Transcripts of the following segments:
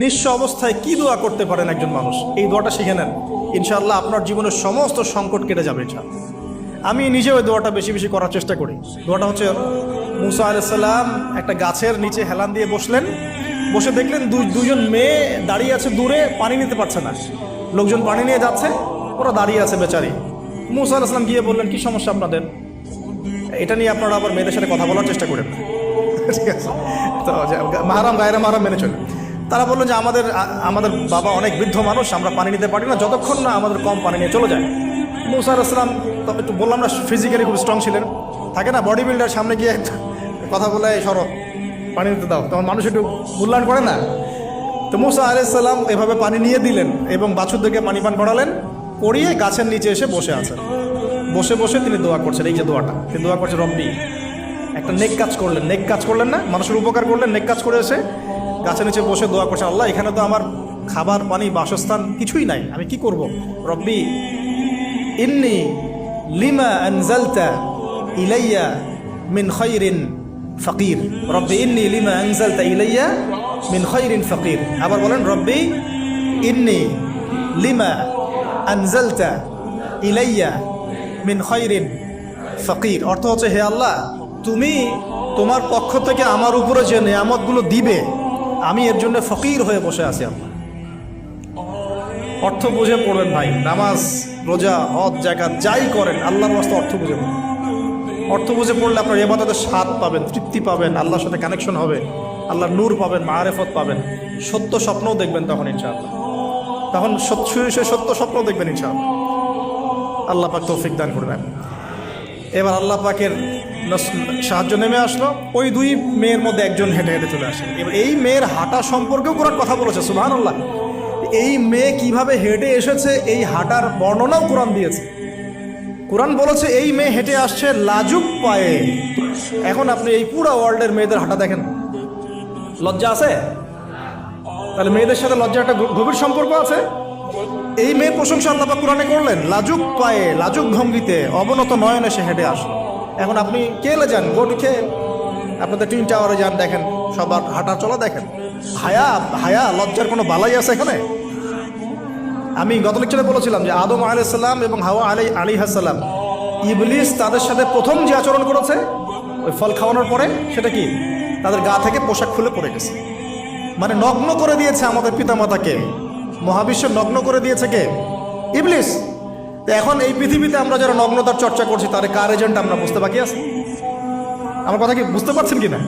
নিঃস্ব অবস্থায় কি দোয়া করতে পারেন একজন মানুষ, এই দোয়াটা শিখে নেন, ইনশাআল্লাহ আপনার জীবনের সমস্ত সংকট কেটে যাবে। আমি নিজেও ওই দোয়াটা বেশি বেশি করার চেষ্টা করি। দোয়াটা হচ্ছে, মুসা আলাইহিস সালাম একটা গাছের নিচে হেলান দিয়ে বসলেন, বসে দেখলেন দুইজন মেয়ে দাঁড়িয়ে আছে দূরে, পানি নিতে পারছে না, লোকজন পানি নিয়ে যাচ্ছে, ওরা দাঁড়িয়ে আছে বেচারি। মুসা আলাইহিস সালাম গিয়ে বললেন, কি সমস্যা আপনাদের? এটা নিয়ে আপনারা আবার মেয়েদের সাথে কথা বলার চেষ্টা করেন, ঠিক আছে? তো মাহারাম গায়রা মাহারাম মেনে চলে। তারা বললো যে আমাদের বাবা অনেক বৃদ্ধ মানুষ, আমরা পানি নিতে পারি না যতক্ষণ না আমাদের কম পানি নিয়ে চলে যায়। মুসা আলাইহিস সালাম তো একটু বললাম না, ফিজিক্যালি খুব স্ট্রং ছিলেন, থাকে না বডি বিল্ডার, সামনে গিয়ে কথা বলে সরো পানি নিতে দাও, তখন মানুষ একটু মূল্যায়ন করে না। তো মুসা আলাইহিস সালাম এভাবে পানি নিয়ে দিলেন এবং বাছুরদেরকে পানি পান করালেন, করিয়ে গাছের নিচে এসে বসে আছেন। বসে বসে তিনি দোয়া করছেন, এই যে দোয়াটা তিনি দোয়া করছেন, রব্বি, একটা নেক কাজ করলেন, নেক কাজ করলেন না, মানুষের উপকার করলেন, নেক কাজ করে এসে গাছের নিচে বসে দোয়া করছেন, আল্লাহ এখানে তো আমার খাবার পানি বাসস্থান কিছুই নাই, আমি কি করব? রব্বি ইন্নি লিমা আনজালতা ইলাইয়া মিন খায়রিন ফাকির, রব্বি ইন্নি লিমা আনজালতা ইলাইয়া মিন খায়রিন ফাকির। আবার বলেন, রব্বি ইন্নি লিমা আনজালতা ইলাইয়া মিন খায়রিন ফাকির। অর্থ হচ্ছে, হে আল্লাহ, তুমি তোমার পক্ষ থেকে আমার উপরে যে নেয়ামতগুলো দিবে, আমি এর জন্য ফকির হয়ে বসে আছি। আল্লাহ অর্থ বুঝে পড়বেন ভাই, নামাজ রোজা হজ জাকাত যাই করেন আল্লাহর ওয়াস্তে অর্থ বুঝে পড়বেন। অর্থ বুঝে পড়লে আপনার ইবাদতের স্বাদ পাবেন, তৃপ্তি পাবেন, আল্লাহর সাথে কানেকশন হবে, আল্লাহর নূর পাবেন, মাআরিফত পাবেন, সত্য স্বপ্নও দেখবেন তখন ইনশাআল্লাহ, তখন সত্য স্বপ্নও দেখবেন ইনশাআল্লাহ। আল্লাহ পাক তৌফিক দান করবেন। এবার আল্লাহ পাকের সাহায্য নেমে আসলো, ওই দুই মেয়ের মধ্যে একজন হেঁটে হেঁটে চলে আসে। এবার এই মেয়ের হাঁটা সম্পর্কেও কোরআন কথা বলেছে, সুবহানাল্লাহ। এই মেয়ে কিভাবে হেঁটে এসেছে, এই হাঁটার বর্ণনাও কোরআন দিয়েছে। কোরআন বলেছে এই মেয়ে হেঁটে আসছে লাজুক পায়ে। এখন আপনি এই পুরো ওয়ার্ল্ডের মেয়েদের হাঁটা দেখেন, লজ্জা আছে? তাহলে মেয়েদের সাথে লজ্জার একটা গভীর সম্পর্ক আছে। এই মেয়ের প্রশংসা আল্লাহ পাক কোরআনে করলেন, লাজুক পায়ে, লাজুক ভঙ্গিতে, অবনত নয়নে সে হেঁটে আসলো। এখন আপনি কেলে যান, গোটিকে আপনাদের টুইন টাওয়ারে যান, দেখেন সবার হাঁটা চলা দেখেন। হায়া লজ্জার কোনো বালাই আছে এখানে? আমি গত লেকচারে বলেছিলাম যে আদম আলাইহিস সালাম এবং হাওয়া আলাইহিস সালাম, ইবলিস তাদের সাথে প্রথম যে আচরণ করেছে ওই ফল খাওয়ানোর পরে, সেটা কি? তাদের গা থেকে পোশাক খুলে পড়ে গেছে, মানে নগ্ন করে দিয়েছে আমাদের পিতামাতাকে, মহাবিশ্ব নগ্ন করে দিয়েছে কে? ইবলিস। তো এখন এই পৃথিবীতে আমরা যারা নগ্নতার চর্চা করছি, তার কার এজেন্ট আমরা বুঝতে বাকি আছে? আমার কথা কি বুঝতে পারছেন কি না?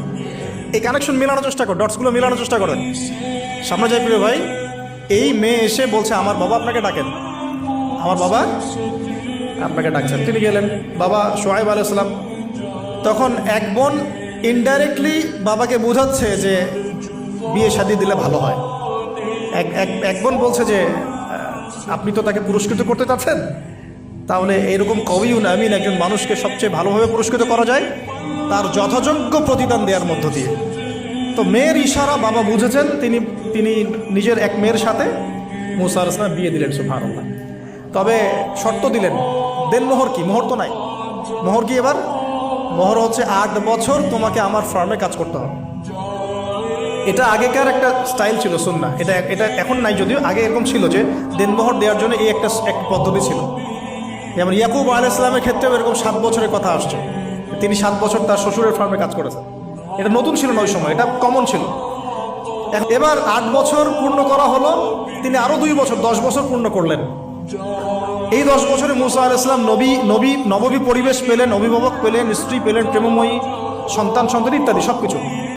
এই কানেকশন মেলানোর চেষ্টা করেন, ডটসগুলো মেলানোর চেষ্টা করেন। সামনে যাই প্রিয় ভাই, এই মেয়ে এসে বলছে, আমার বাবা আপনাকে ডাকেন, আমার বাবা আপনাকে ডাকছেন। তিনি গেলেন, বাবা শুআয়ব আলাইহিস সালাম। তখন এক বোন ইনডাইরেক্টলি বাবাকে বোঝাচ্ছে যে বিয়ে শাদী দিলে ভালো হয়। এক বোন বলছে যে আপনি তো তাকে পুরস্কৃত করতে চাচ্ছেন, তাহলে এরকম কবিউন আমিন একজন মানুষকে সবচেয়ে ভালোভাবে পুরস্কৃত করা যায় তার যথাযোগ্য প্রতিদান দেওয়ার মধ্য দিয়ে। তো মেয়ের ইশারা বাবা বুঝেছেন, তিনি নিজের এক মেয়ের সাথে মুসা আলাইহিস সালাম বিয়ে দিলেন, সুবহানাল্লাহ। তবে শর্ত দিলেন, দেনমোহর কি? মোহর তো নাই। মোহর কি? এবার মোহর হচ্ছে 8 বছর তোমাকে আমার ফার্মে কাজ করতে হবে। এটা আগেকার একটা স্টাইল ছিল, সুন্নাহ। এটা এখন নাই, যদিও আগে এরকম ছিল যে দেনমোহর দেওয়ার জন্য এই একটা পদ্ধতি ছিল। যেমন ইয়াকুব আলাইহিস সালামের ক্ষেত্রেও এরকম 7 বছরের কথা আসছে, তিনি 7 বছর তার শ্বশুরের ফার্মে কাজ করেছেন। এটা নতুন ছিল না ওই সময়, এটা কমন ছিল। এবার 8 বছর পূর্ণ করা হলো, তিনি আরো 2 বছর 10 বছর পূর্ণ করলেন। এই 10 বছরে মুসা আলাইহিস সালাম নববী পরিবেশ পেলেন, অভিভাবক পেলেন, স্ত্রী পেলেন, প্রেমময়ী সন্তান ইত্যাদি সবকিছু।